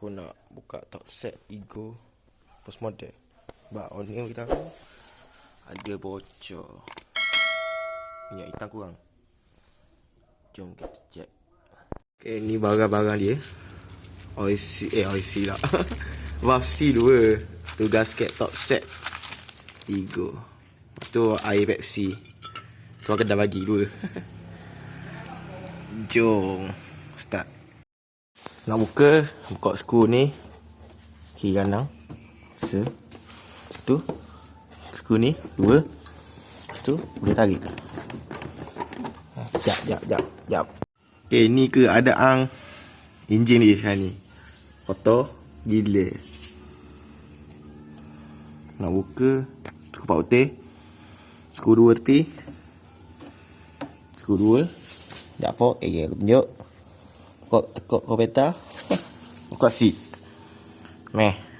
Aku nak buka top set ego first model. Sebab on ni kita tahu ada bocor. Minyak hitam kurang. Jom kita check. Okay, ni barang-barang dia. OIC lah. Valve C 2. Tu gasket top set ego. Tu air Pepsi. Tu akan dah bagi 2. Jom start. Nak buka skru ni kiri kanan. Tu skru ni 2. Lepas tu boleh tarik. Jap. Okay, ni keadaan enjin ni sekarang ni. Kotor gila. Nak buka skru pak putih. Skru 2 tepi. Skru 2. Sekejap apa? Aku tunjuk. Kok peta. Kok seat. Meh.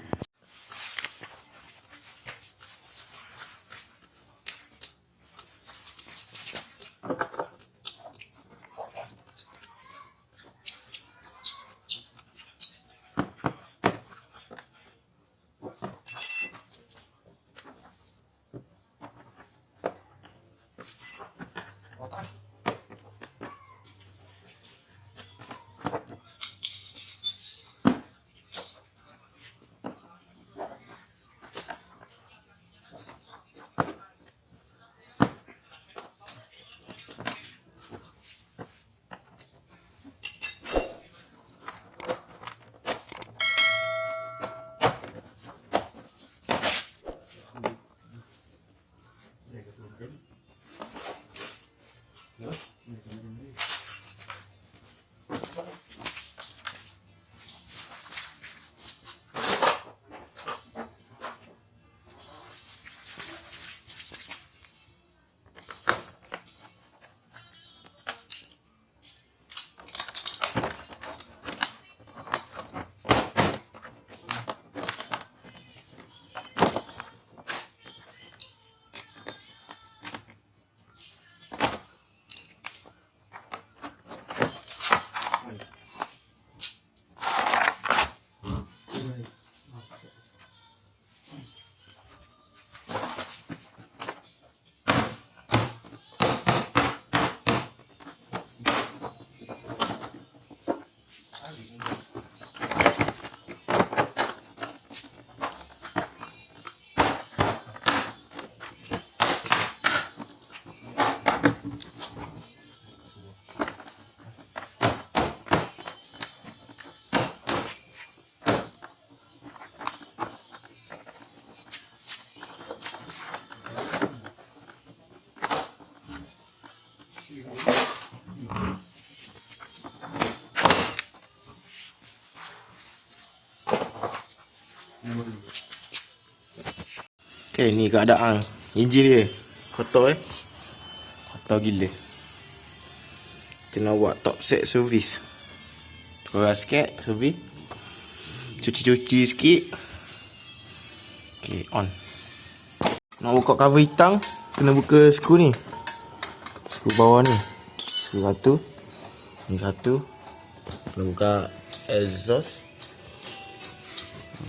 Okay, ni keadaan enjin dia. Kotor Kotor gila. Kita nak buat top set servis. Tukar sikit servis. Cuci-cuci sikit. Okay, on. Nak buka cover hitam, kena buka skru ni. Skru bawah ni. Skru satu. Ni satu. Kena buka exhaust.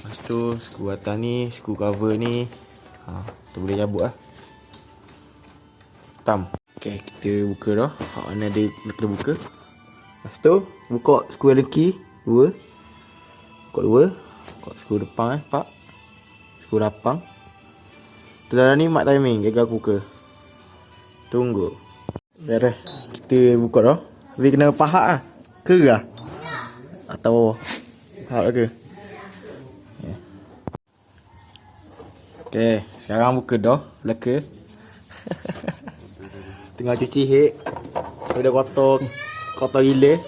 Lepas tu skru atas ni, skru cover ni. Tu boleh cabut lah. Hitam. Okay, kita buka dah. Mana dia kena buka. Lepas tu buka skru lengki 2. Buka 2. Buka skru depan 4. Skru lapang. Tu dalam ni mat timing. Jaga aku buka. Tunggu. Beres. Kita buka dah. Tapi kena pahat lah. Kerah. Atau pahat ke. Okay, sekarang buka dah belakang. Tengah cuci hek. Dah kotor gila.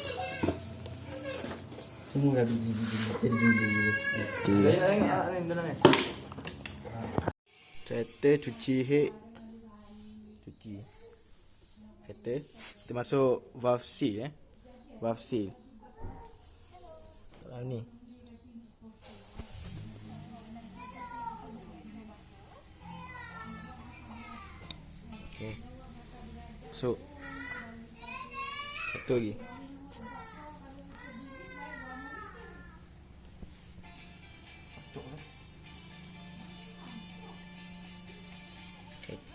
Semua dah biji-biji. Settle cuci hek. Settle. Kita masuk valve C Valve C. Dalam ni. Okay. So satu lagi.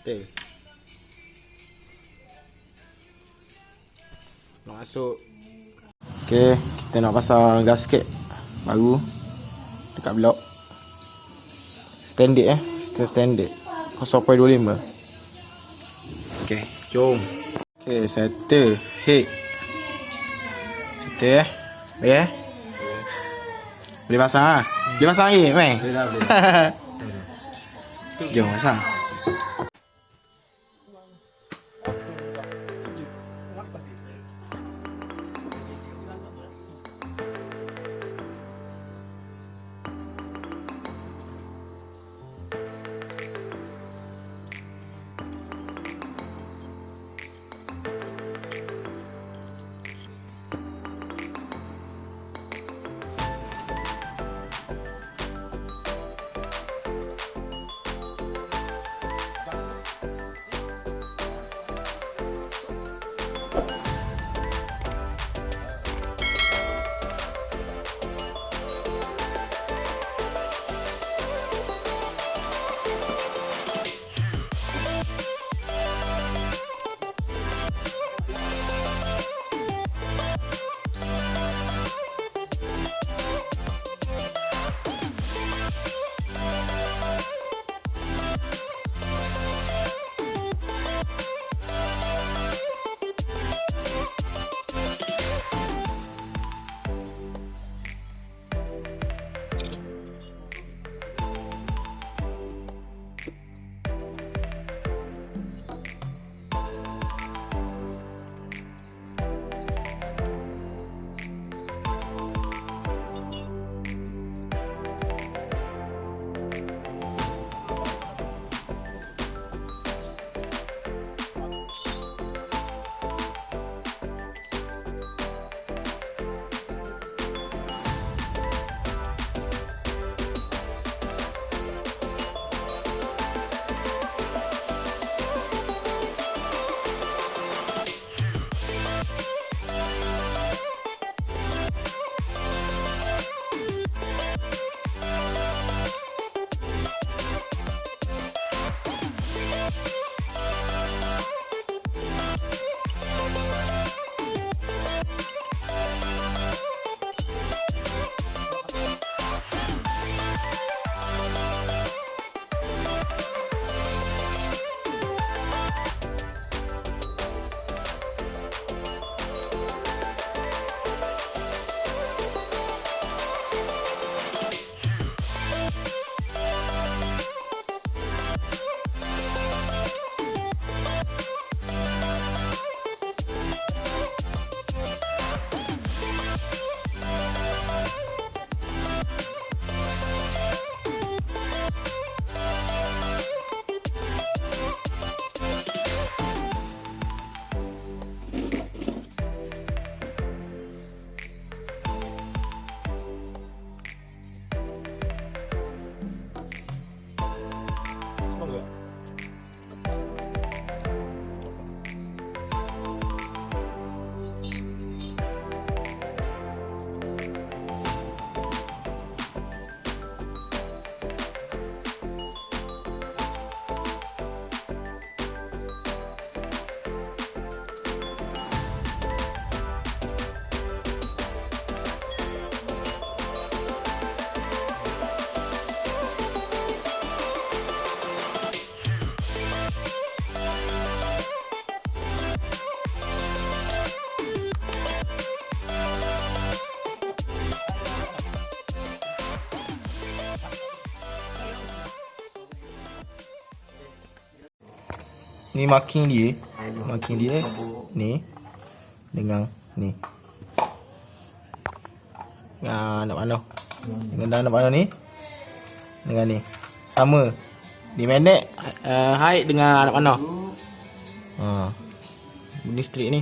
Betul. Masuk. Okay, kita nak pasang gasket baru dekat blok. Standard standard 0.25. Okay, jom. Okay, settle head. Settle boleh boleh pasang ah. Boleh pasang lagi, meh? Boleh. Jom pasang. Ni marking dia. Marking dia ni dengan ni. Nak mana? Dengan nak mana ni? Dengan ni. Sama. Ni pendek, height dengan anak mana? Ni straight ni.